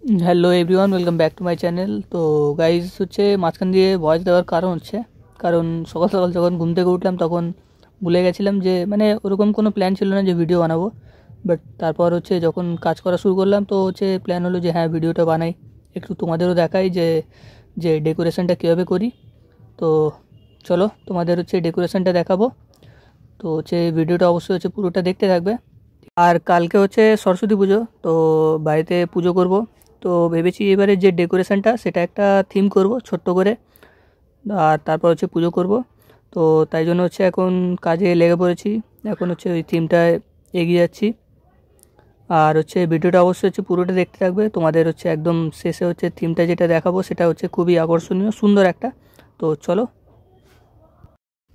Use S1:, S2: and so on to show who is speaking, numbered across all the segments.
S1: Hello everyone, welcome back to my channel. তো guys হচ্ছে মাঝখান দিয়ে ভয়েস দেওয়ার কারণ সকাল সকাল যখন ঘুম থেকে উঠলাম তখন ভুলে গেছিলাম যে ওরকম কোনো প্ল্যান ছিল না যে ভিডিও বানাবো। বাট তারপর হচ্ছে যখন কাজ করা শুরু করলাম তো হচ্ছে প্ল্যান হলো যে হ্যাঁ ভিডিওটা বানাই, একটু তোমাদেরও দেখাই যে যে ডেকোরেশনটা কীভাবে করি। তো চলো তোমাদের হচ্ছে ডেকোরেশনটা দেখাবো। তো হচ্ছে ভিডিওটা অবশ্যই হচ্ছে পুরোটা দেখতে থাকবে। আর কালকে হচ্ছে সরস্বতী পুজো, তো বাড়িতে পুজো করব। তো ভেবেছি এবারে যে ডেকোরেশনটা সেটা একটা থিম করব ছোট্ট করে, আর তারপর হচ্ছে পুজো করব। তো তাই জন্য হচ্ছে এখন কাজে লেগে পড়েছি, এখন হচ্ছে ওই থিমটায় এগিয়ে যাচ্ছি। আর হচ্ছে ভিডিওটা অবশ্যই হচ্ছে পুরোটা দেখতে থাকবে, তোমাদের হচ্ছে একদম শেষে হচ্ছে থিমটা যেটা দেখাবো সেটা হচ্ছে খুবই আকর্ষণীয় সুন্দর একটা। তো চলো,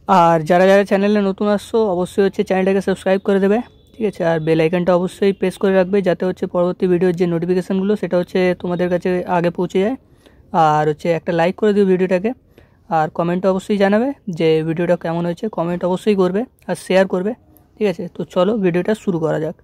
S1: আর যারা যারা চ্যানেলে নতুন আসছো অবশ্যই হচ্ছে চ্যানেলটাকে সাবস্ক্রাইব করে দেবে, ঠিক আছে। আর বেল আইকনটা অবশ্যই প্রেস করে রাখবে যাতে হচ্ছে পরবর্তী ভিডিওর যে নোটিফিকেশানগুলো সেটা হচ্ছে তোমাদের কাছে আগে পৌঁছে যায়। আর হচ্ছে একটা লাইক করে দিও ভিডিওটাকে, আর কমেন্টে অবশ্যই জানাবে যে ভিডিওটা কেমন হয়েছে, কমেন্ট অবশ্যই করবে আর শেয়ার করবে, ঠিক আছে। তো চলো ভিডিওটা শুরু করা যাক।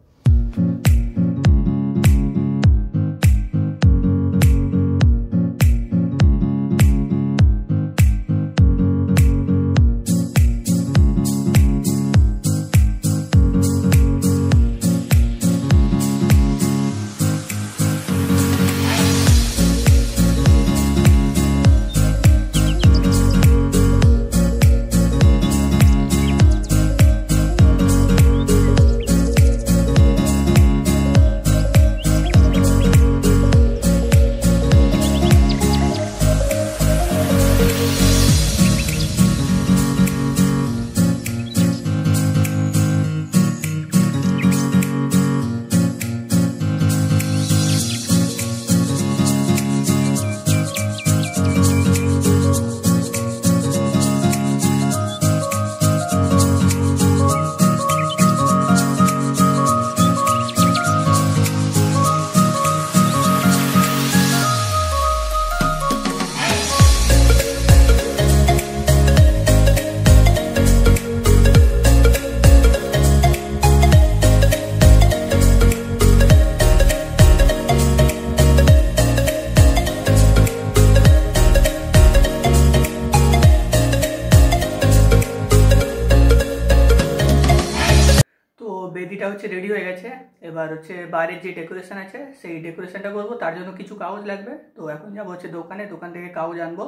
S1: তো বেদিটা হচ্ছে রেডি হয়ে গেছে, এবার হচ্ছে বাইরের যে ডেকোরেশন আছে সেই ডেকোরেশনটা করবো। তার জন্য কিছু কাগজ লাগবে, তো এখন যাবো হচ্ছে দোকান থেকে কাগজ আনবো,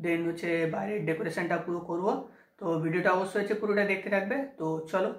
S1: দেন হচ্ছে বাইরের ডেকোরেশনটা পুরো করবো। তো ভিডিওটা অবশ্যই হচ্ছে পুরোটা দেখতে থাকবে, তো চলো।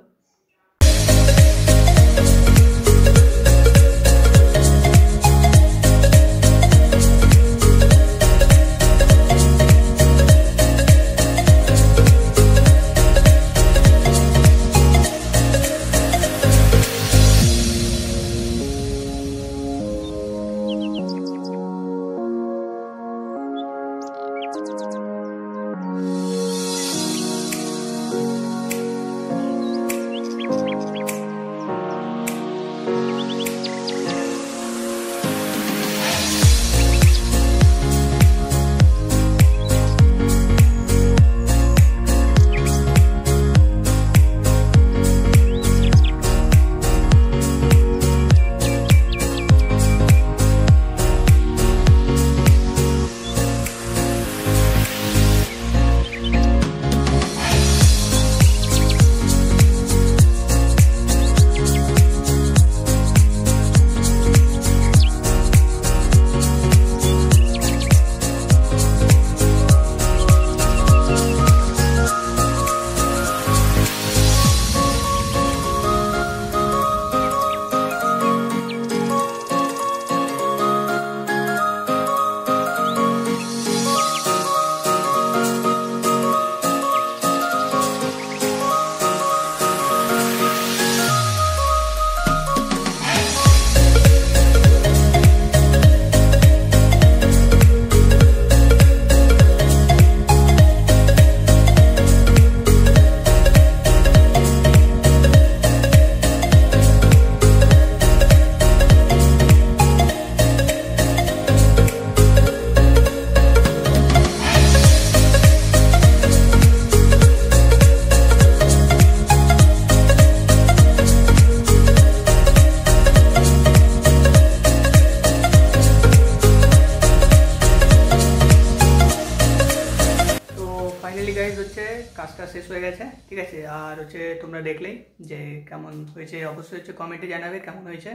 S1: কাজটা শেষ হয়ে গেছে, ঠিক আছে। আর হচ্ছে তোমরা দেখলেই যে কেমন হয়েছে, অবশ্যই হচ্ছে কমেন্টে জানাবে কেমন হয়েছে।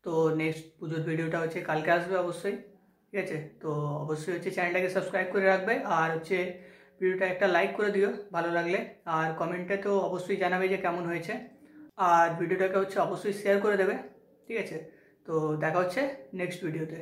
S1: তো নেক্সট পুজোর ভিডিওটা হচ্ছে কালকে আসবে অবশ্যই, ঠিক আছে। তো অবশ্যই হচ্ছে চ্যানেলটাকে সাবস্ক্রাইব করে রাখবে, আর হচ্ছে ভিডিওটা একটা লাইক করে দিও ভালো লাগলে, আর কমেন্টে তো অবশ্যই জানাবে যে কেমন হয়েছে, আর ভিডিওটাকে হচ্ছে অবশ্যই শেয়ার করে দেবে, ঠিক আছে। তো দেখা হচ্ছে নেক্সট ভিডিওতে।